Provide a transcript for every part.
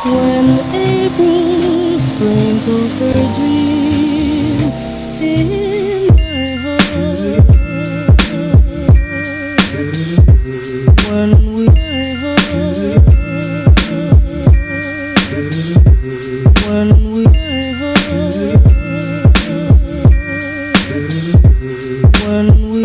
When April sprinkles her dreams in my heart, when we are when we are when we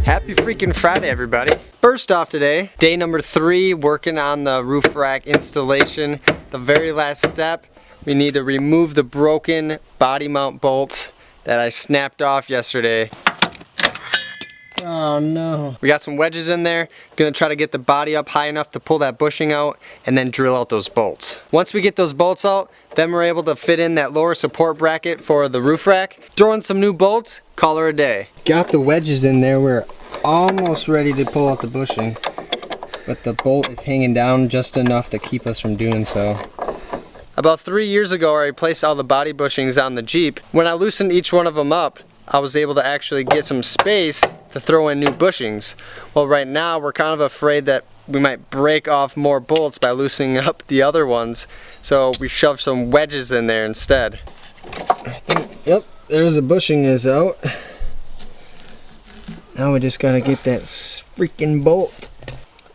Happy freaking Friday, everybody. First off today, day number 3, working on the roof rack installation. The very last step, we need to remove the broken body mount bolts that I snapped off yesterday. Oh no. We got some wedges in there. Gonna try to get the body up high enough to pull that bushing out and then drill out those bolts. Once we get those bolts out, then we're able to fit in that lower support bracket for the roof rack. Throw in some new bolts, call her a day. Got the wedges in there. We're almost ready to pull out the bushing, but the bolt is hanging down just enough to keep us from doing so. About 3 years ago, I replaced all the body bushings on the Jeep. When I loosened each one of them up, I was able to actually get some space to throw in new bushings. Well, right now we're kind of afraid that we might break off more bolts by loosening up the other ones, so we shoved some wedges in there instead. I think, yep, there's the bushing is out. Now we just gotta get that freaking bolt.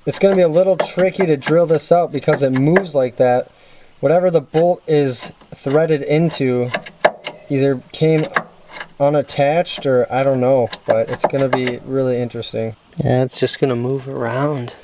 It's gonna be a little tricky to drill this out because it moves like that. Whatever the bolt is threaded into either came unattached or I don't know, but it's gonna be really interesting. Yeah, it's just gonna move around.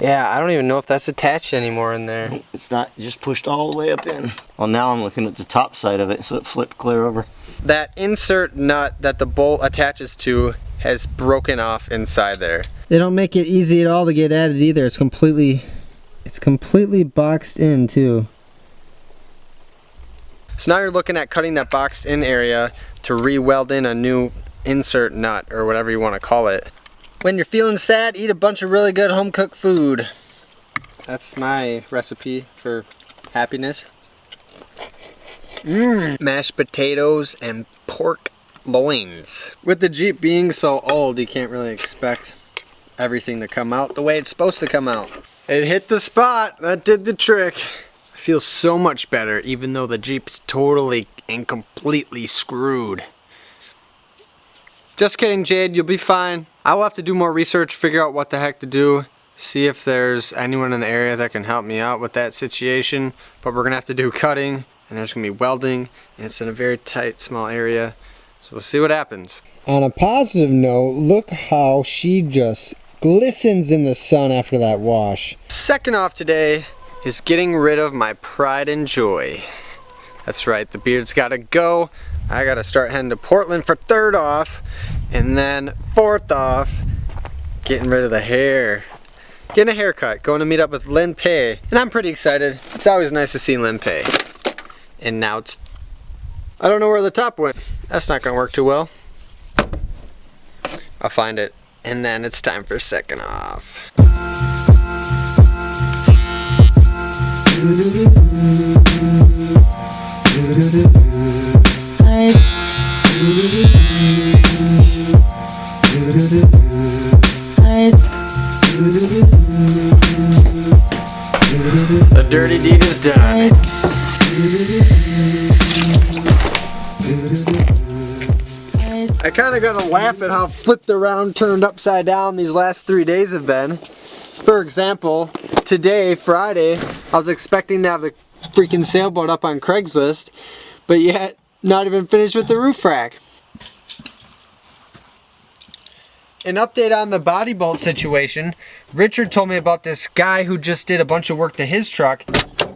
Yeah, I don't even know if that's attached anymore in there. It's not, just pushed all the way up in. Well, now I'm looking at the top side of it, so it flipped clear over. That insert nut that the bolt attaches to has broken off inside there. They don't make it easy at all to get at it either. It's completely boxed in too. So now you're looking at cutting that boxed in area to re-weld in a new insert nut or whatever you want to call it. When you're feeling sad, eat a bunch of really good home cooked food. That's my recipe for happiness. Mashed potatoes and pork loins. With the Jeep being so old, you can't really expect everything to come out the way it's supposed to come out. It hit the spot. That did the trick. I feel so much better, even though the Jeep's totally and completely screwed. Just kidding, Jade, you'll be fine. I will have to do more research, figure out what the heck to do, see if there's anyone in the area that can help me out with that situation. But we're gonna have to do cutting, and there's gonna be welding, and it's in a very tight, small area. So we'll see what happens. On a positive note, look how she just glistens in the sun after that wash. Second off today is getting rid of my pride and joy. That's right, the beard's gotta go. I gotta start heading to Portland for third off, and then fourth off, getting rid of the hair. Getting a haircut, going to meet up with Lin Pei, and I'm pretty excited. It's always nice to see Lin Pei. And now it's, I don't know where the top went. That's not gonna work too well. I'll find it, and then it's time for second off. The dirty deed is done. I kind of gotta laugh at how flipped around, turned upside down these last 3 days have been. For example, today, Friday, I was expecting to have the freaking sailboat up on Craigslist, but yet not even finished with the roof rack. An update on the body bolt situation. Richard told me about this guy who just did a bunch of work to his truck.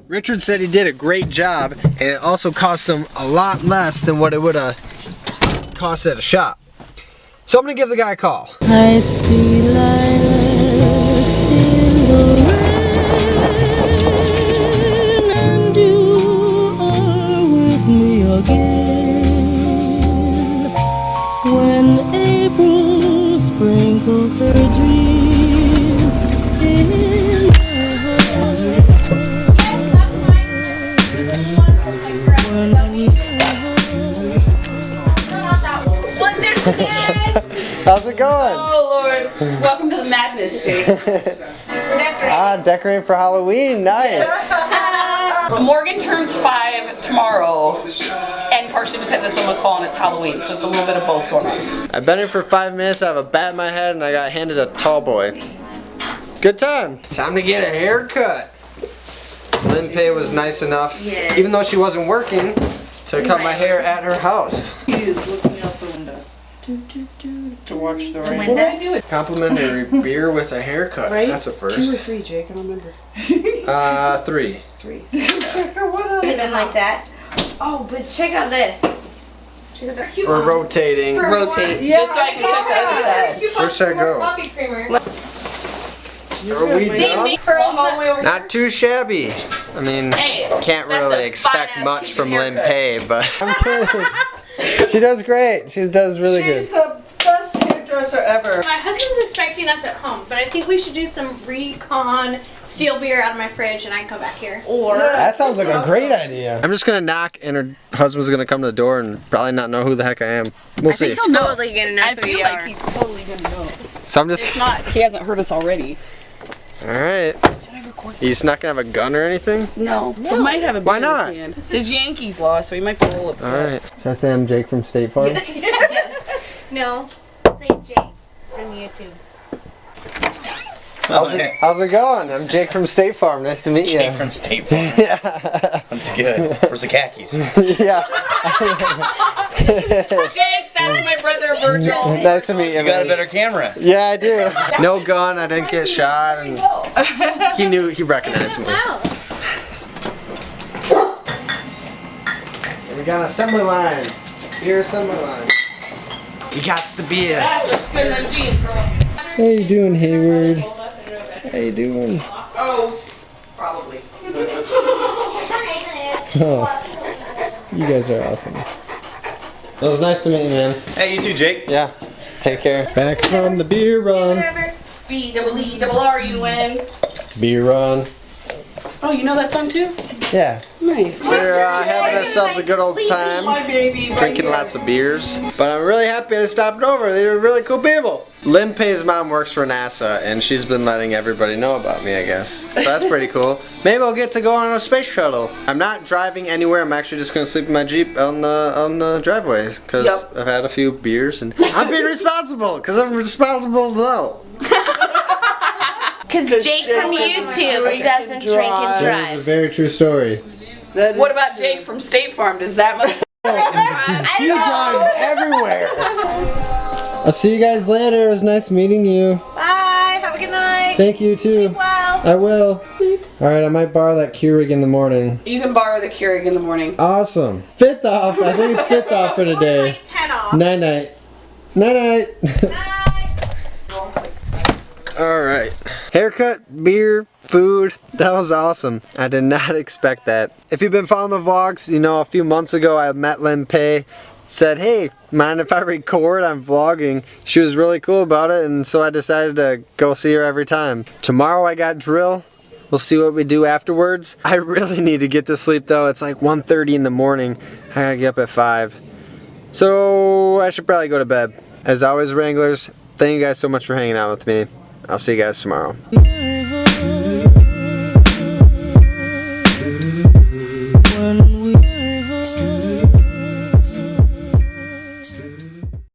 Richard said he did a great job, and it also cost him a lot less than what it would have cost at a shop. So I'm gonna give the guy a call. I see lilacs in the rain, and you are with me again. When April sprinkles her dreams in my heart. When we How's it going? Oh Lord, welcome to the madness, Jade. Decorating for Halloween, nice. Morgan turns 5 tomorrow, and partially because it's almost fall and it's Halloween, so it's a little bit of both going on. I've been here for 5 minutes, I have a bat in my head, and I got handed a tall boy. Good time. Time to get a haircut. Lynn Pay was nice enough, even though she wasn't working, to cut my hair at her house. He is looking out the window. To watch the rain. What did I do? Complimentary beer with a haircut. Right? That's a first. 2 or 3, Jake? I don't remember. 3. 3. Been like that. Oh, but check out this. Check out that. We're rotating. Rotate, just so I can check the other side. Where should I go? Coffee creamer. Are we done? Curls all the way over. Not too shabby. I mean, Hey, can't that's really a expect fine-ass much kitchen from Lynn haircut. Pay, but I'm kidding. She does great. She does really She's good. the best hairdresser ever. My husband's expecting us at home, but I think we should do some recon, steal beer out of my fridge, and I can come back here. Or That sounds like a great idea. I'm just gonna knock, and her husband's gonna come to the door and probably not know who the heck I am. We'll see. He'll totally get to know I who feel you like are. he's totally gonna know. So I'm just. If not, he hasn't heard us already. All right. Should I record? He's not gonna have a gun or anything. No. He might have a Why beer in not? his hand. His Yankees lost, so he might be a little upset. All right. Should I say I'm Jake from State Farm? No, say Jake from YouTube. How's it going? I'm Jake from State Farm. Nice to meet you. Jake from State Farm. Yeah. That's good. Where's the khakis? Yeah. Jake, that's my brother Virgil. Nice to meet you, You got a man. better camera. Yeah, I do. No gun. I didn't get shot, and he recognized me. And we got an assembly line. Beer assembly line. You got the beer. That's what's good in them jeans, girl. How you doing, Hayward? How you doing? Oh, probably. Oh, you guys are awesome. It was nice to meet you, man. Hey, you too, Jake. Yeah. Take care. Back from the beer run. B-double-E-double-R-U-N. Beer run. Oh, you know that song too? Yeah. Nice. We're having ourselves a good old time. my baby. Drinking lots of beers. But I'm really happy I stopped over. They were really cool people. Lynn Pay's mom works for NASA, and she's been letting everybody know about me, I guess. So that's pretty cool. Maybe I'll get to go on a space shuttle. I'm not driving anywhere. I'm actually just going to sleep in my Jeep on the driveway, because I've had a few beers, and I'm being responsible, because I'm responsible as well. Because Jake from YouTube doesn't drink and That is a drive. very true story. What about Jake from State Farm? Does that motherfucker He drives everywhere. I'll see you guys later. It was nice meeting you. Bye. Have a good night. Thank you too. Sleep well. I will. Alright, I might borrow that Keurig in the morning. You can borrow the Keurig in the morning. Awesome. Fifth off. I think it's fifth off for today. Like 10 off. Night night. Night night. Bye. Alright. Haircut, beer, food. That was awesome. I did not expect that. If you've been following the vlogs, you know a few months ago I met Lynn Pay. Said, hey, mind if I record? I'm vlogging. She was really cool about it, and so I decided to go see her every time. Tomorrow I got drill. We'll see what we do afterwards. I really need to get to sleep though. It's like 1:30 in the morning. I gotta get up at 5. So I should probably go to bed. As always, Wranglers, thank you guys so much for hanging out with me. I'll see you guys tomorrow.